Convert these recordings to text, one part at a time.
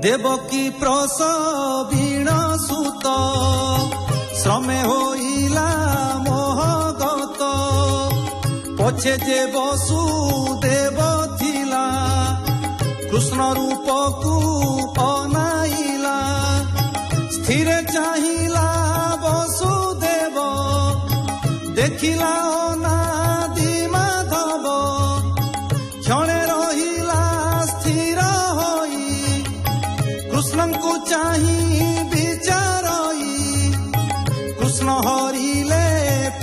देवकी प्रसवीण सुत श्रमे होइला मोहगत पछे जे वसुदेव थिला कृष्ण रूप को अनाइला स्थिर चाहिला वसुदेव देखिला अनादि माधव क्षणे रहिला स्थिर होई कृष्ण को चाही विचारई कृष्ण हरिले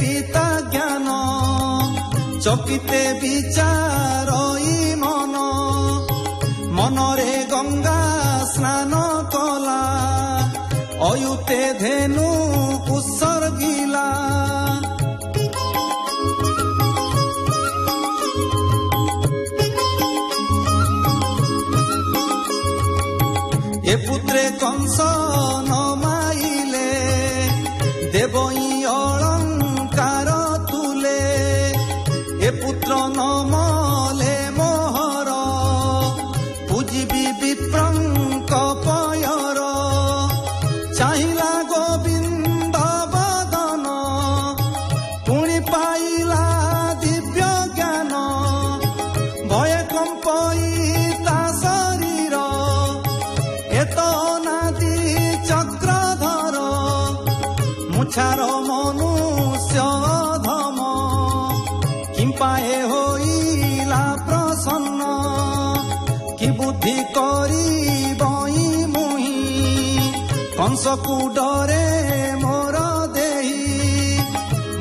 पिता ज्ञान चकिते विचारई मन मनरे गंगा स्नान कला अयुते धेनु उत्सर्गिला ए पुत्रे कंस न माइले देवई अलंकार तुले ए पुत्र न मले मोहर पूजिबी विप्रंक पयर चाहिला गोविंद बदन पुणी पाइला दिव्य ज्ञान भय कंपयिता शरीर एत अनादि चक्रधर मुछार मनुष्य धम किंपाए होइला प्रसन्न कि बुद्धि करी बई मुही कंस को डरे मोर देही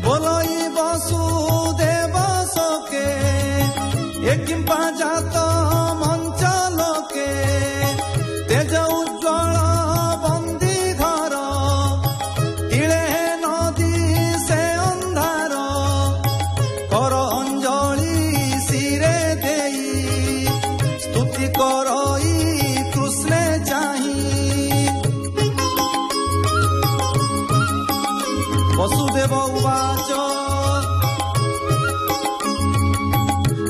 बोलई वसुदेव सके ए किंपा जात मंच लोके तेज उज्ज्वल बंदी घर तिले नदी से अंधार कर अंजलि सिरे देई स्तुति करई कृष्णे चाही वसुदेव उवाच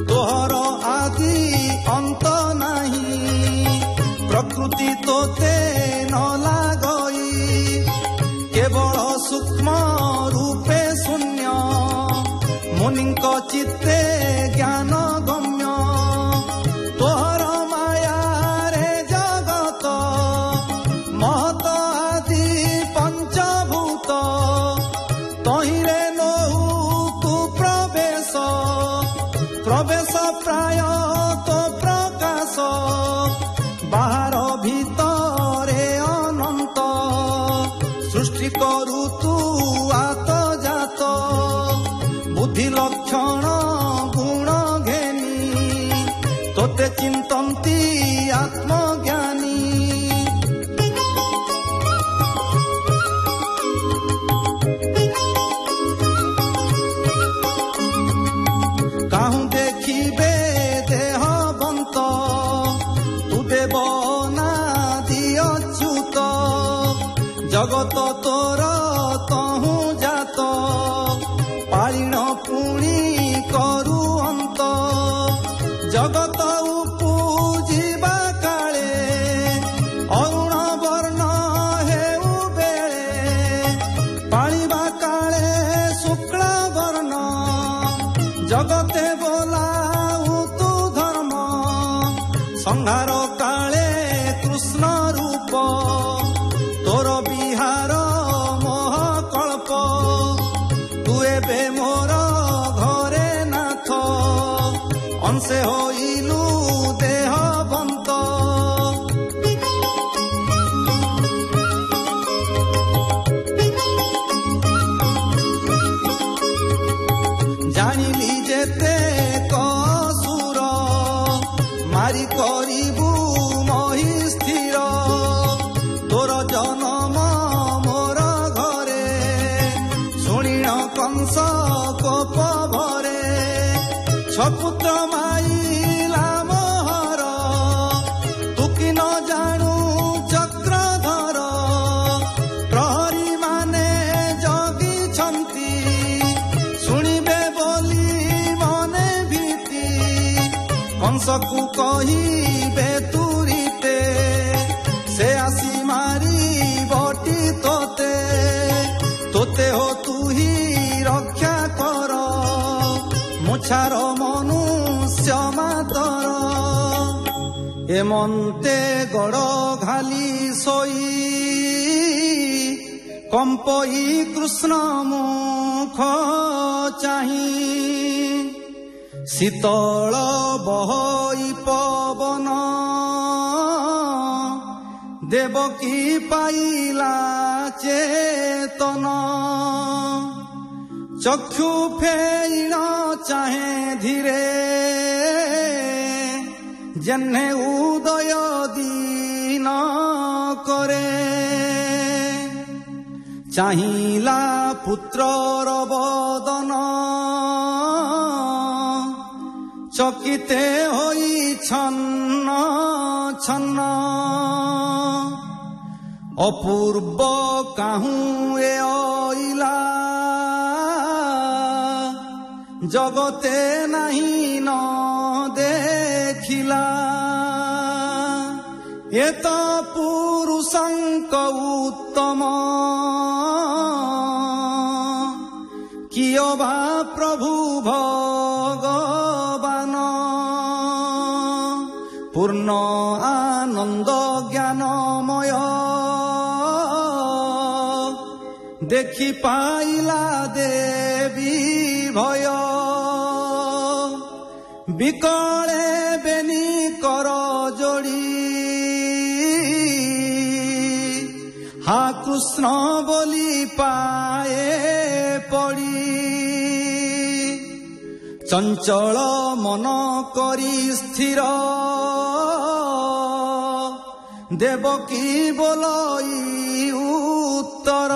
तोहर आदि अंत नाही प्रकृति तोते न लागई केवल सूक्ष्म रूपे शून्य मुनिंक चित्ते ज्ञान गम्य तोहर माया रे जगत महत आदि पंचभूत तहिरे नहु तु प्रवेश प्रवेश प्राय तो प्रकाश बाहर भीतरे अनंत सृष्टि करु तू आत जात बुद्धि लक्षण गुण घेनी तोते चिंतन्ति आत्मज्ञानी काहू देखिबे देहबंत तू देव अनादि अच्युत जगत तोर तहु जात पालिण पुणी करु अंत जगत उपजीवा काले अरुण वर्ण हेउ बेले पालिबा काले शुक्ल वर्ण जगते बोलाऊ तू धर्म संहार काले कृष्ण रूप तोर बिहार मोहकल्प तू एबे मोर घरे नाथ अंशे होइलु देहबंत जानिली जेते कसुर मारी करिबु मही स्थिर तोर जन्म मोर घरे शुणिण कंस कोप भरे छपुत्र माइला मोहर तू कि न जानु चक्रधर प्रहरी माने जगिछन्ति शुणिबे बोली मने भीति कंस को कहिबे तुरीते ଛାର ମନୁଷ୍ୟ ମାତର ଏମନ୍ତେ ଗଡ଼ ଘାଲି ଶୋଇ କମ୍ପଇ କୃଷ୍ଣ ମୁଖ ଚାହିଁ ଶୀତଳ ବହଇ ପବନ ଦେବକୀ ପାଇଲା ଚେତନ ଚକ୍ଷୁ ଫେଇଣ ଚାହେଁ ଧୀରେ ଜହ୍ନେ ଉଦୟ ଦିନ କରେ ଚାହିଁଲା ପୁତ୍ରର ବଦନ ଚକିତେ ହୋଇ ଛନ୍ନ ଛନ୍ନ ଅପୂର୍ବ କାହୁଁ ଏ ଅଇଲା ଜଗତେ ନାହିଁ ନ ଦେଖିଲା ଏତ ପୁରୁଷଙ୍କ ଉତ୍ତମ କିୟ ବା ପ୍ରଭୁ ଭଗବାନ ପୂର୍ଣ୍ଣ ଆନନ୍ଦ ଜ୍ଞାନମୟ ଦେଖି ପାଇଲା ଦେବୀ ଭୟ ବିକଳେ ବେନି କର ଯୋଡ଼ି হা কৃষ্ণ বলি পায়ে পড়ি চঞ্চল মন করি স্থির দেবকী বলই উত্তর